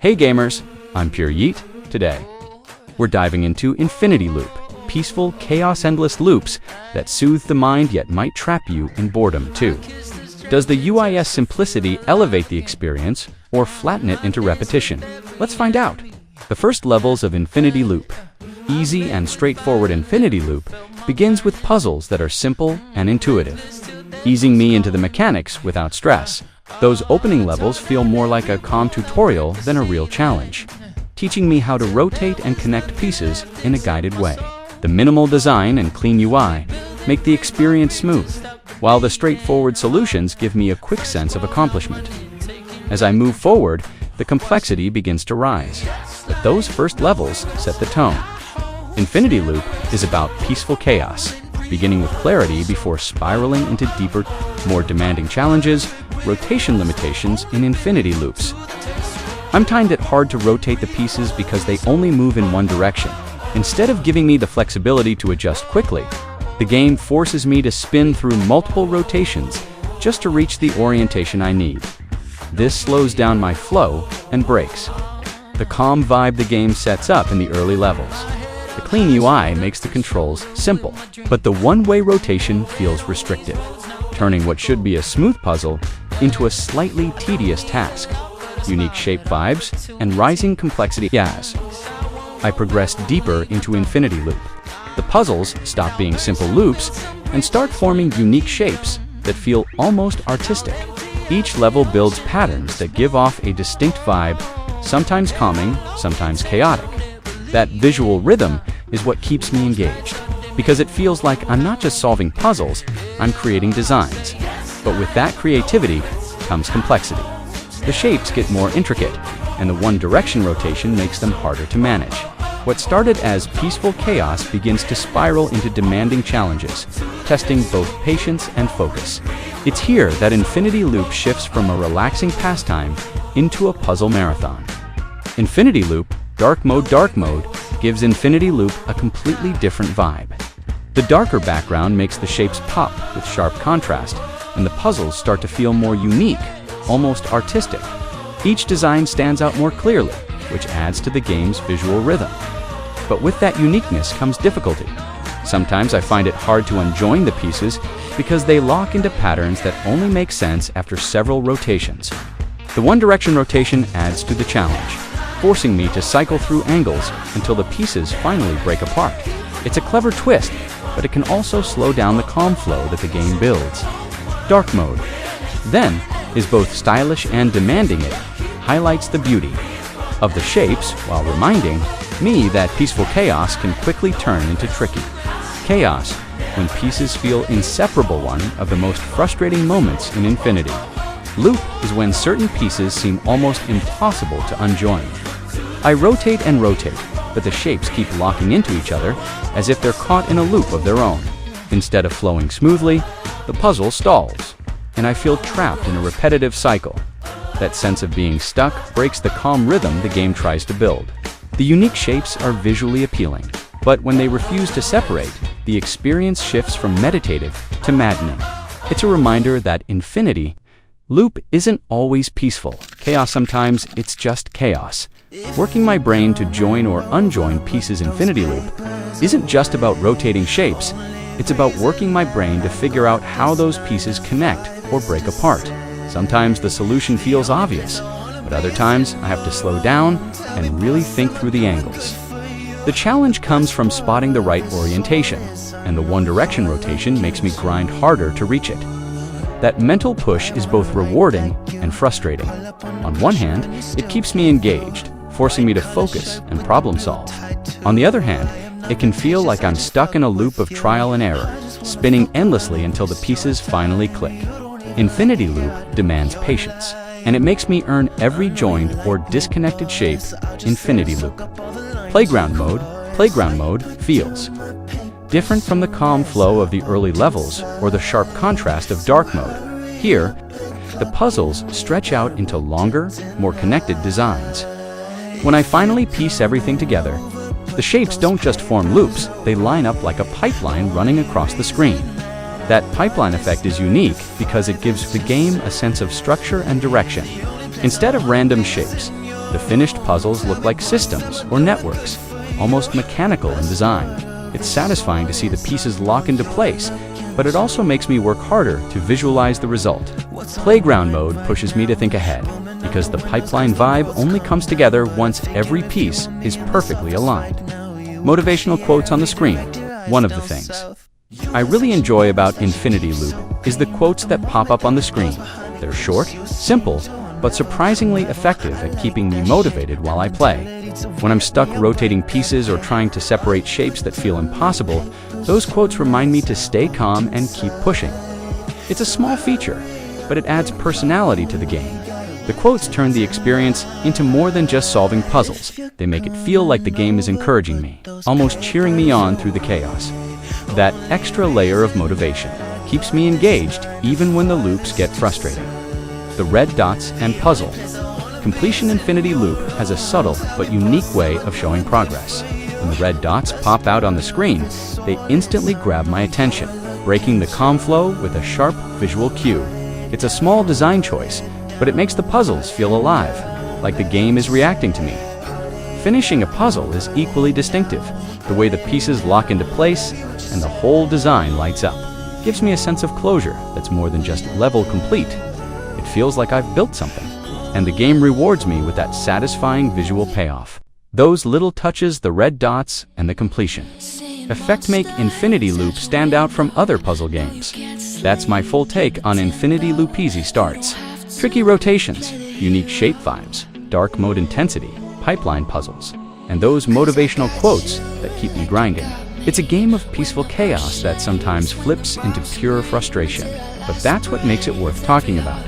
Hey gamers, I'm Pure Yeet. Today, we're diving into Infinity Loop, peaceful, chaos endless loops that soothe the mind yet might trap you in boredom too. Does the UI's simplicity elevate the experience or flatten it into repetition? Let's find out. The first levels of Infinity Loop. Easy and straightforward Infinity Loop begins with puzzles that are simple and intuitive, easing me into the mechanics without stress. Those opening levels feel more like a calm tutorial than a real challenge, teaching me how to rotate and connect pieces in a guided way. The minimal design and clean UI make the experience smooth, while the straightforward solutions give me a quick sense of accomplishment. As I move forward, the complexity begins to rise, but those first levels set the tone. Infinity Loop is about peaceful chaos, beginning with clarity before spiraling into deeper, more demanding challenges, rotation limitations in Infinity Loops. I'm finding it hard to rotate the pieces because they only move in one direction. Instead of giving me the flexibility to adjust quickly, the game forces me to spin through multiple rotations just to reach the orientation I need. This slows down my flow and breaks the calm vibe the game sets up in the early levels. The clean UI makes the controls simple, but the one-way rotation feels restrictive, turning what should be a smooth puzzle into a slightly tedious task. Unique shape vibes and rising complexity as I progress deeper into Infinity Loop. The puzzles stop being simple loops and start forming unique shapes that feel almost artistic. Each level builds patterns that give off a distinct vibe, sometimes calming, sometimes chaotic. That visual rhythm is what keeps me engaged, because it feels like I'm not just solving puzzles, I'm creating designs. But with that creativity comes complexity. The shapes get more intricate, and the one-direction rotation makes them harder to manage. What started as peaceful chaos begins to spiral into demanding challenges, testing both patience and focus. It's here that Infinity Loop shifts from a relaxing pastime into a puzzle marathon. Infinity Loop Dark Mode gives Infinity Loop a completely different vibe. The darker background makes the shapes pop with sharp contrast, and the puzzles start to feel more unique, almost artistic. Each design stands out more clearly, which adds to the game's visual rhythm. But with that uniqueness comes difficulty. Sometimes I find it hard to unjoin the pieces because they lock into patterns that only make sense after several rotations. The one-direction rotation adds to the challenge, forcing me to cycle through angles until the pieces finally break apart. It's a clever twist, but it can also slow down the calm flow that the game builds. Dark Mode, then, is both stylish and demanding. It highlights the beauty of the shapes while reminding me that peaceful chaos can quickly turn into tricky chaos when pieces feel inseparable. One of the most frustrating moments in Infinity Loop is when certain pieces seem almost impossible to unjoin. I rotate and rotate, but the shapes keep locking into each other as if they're caught in a loop of their own. Instead of flowing smoothly, the puzzle stalls, and I feel trapped in a repetitive cycle. That sense of being stuck breaks the calm rhythm the game tries to build. The unique shapes are visually appealing, but when they refuse to separate, the experience shifts from meditative to maddening. It's a reminder that Infinity Loop isn't always peaceful. Chaos sometimes, it's just chaos. Working my brain to join or unjoin pieces Infinity Loop isn't just about rotating shapes, it's about working my brain to figure out how those pieces connect or break apart. Sometimes the solution feels obvious, but other times I have to slow down and really think through the angles. The challenge comes from spotting the right orientation, and the one-direction rotation makes me grind harder to reach it. That mental push is both rewarding and frustrating. On one hand, it keeps me engaged, forcing me to focus and problem solve. On the other hand, it can feel like I'm stuck in a loop of trial and error, spinning endlessly until the pieces finally click. Infinity Loop demands patience, and it makes me earn every joined or disconnected shape. Infinity Loop Playground Mode feels different from the calm flow of the early levels or the sharp contrast of Dark Mode. Here, the puzzles stretch out into longer, more connected designs. When I finally piece everything together, the shapes don't just form loops, they line up like a pipeline running across the screen. That pipeline effect is unique because it gives the game a sense of structure and direction. Instead of random shapes, The finished puzzles look like systems or networks, almost mechanical in design. It's satisfying to see the pieces lock into place, but it also makes me work harder to visualize the result. Playground mode pushes me to think ahead, because the pipeline vibe only comes together once every piece is perfectly aligned. Motivational quotes on the screen, one of the things I really enjoy about Infinity Loop is the quotes that pop up on the screen. They're short, simple, but surprisingly effective at keeping me motivated while I play. When I'm stuck rotating pieces or trying to separate shapes that feel impossible, those quotes remind me to stay calm and keep pushing. It's a small feature, but it adds personality to the game. The quotes turn the experience into more than just solving puzzles. They make it feel like the game is encouraging me, almost cheering me on through the chaos. That extra layer of motivation keeps me engaged even when the loops get frustrating. The red dots and puzzle. Completion Infinity Loop has a subtle but unique way of showing progress. When the red dots pop out on the screen, they instantly grab my attention, breaking the calm flow with a sharp visual cue. It's a small design choice, but it makes the puzzles feel alive, like the game is reacting to me. Finishing a puzzle is equally distinctive. The way the pieces lock into place and the whole design lights up gives me a sense of closure that's more than just level complete. It feels like I've built something, and the game rewards me with that satisfying visual payoff. Those little touches, the red dots, and the completion effect make Infinity Loop stand out from other puzzle games. That's my full take on Infinity Loop Easy Starts. Tricky rotations, unique shape vibes, dark mode intensity, pipeline puzzles, and those motivational quotes that keep me grinding. It's a game of peaceful chaos that sometimes flips into pure frustration, but that's what makes it worth talking about.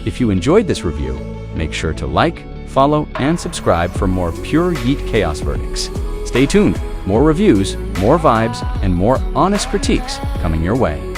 If you enjoyed this review, make sure to like, follow, and subscribe for more pure Yeet chaos verdicts. Stay tuned, more reviews, more vibes, and more honest critiques coming your way.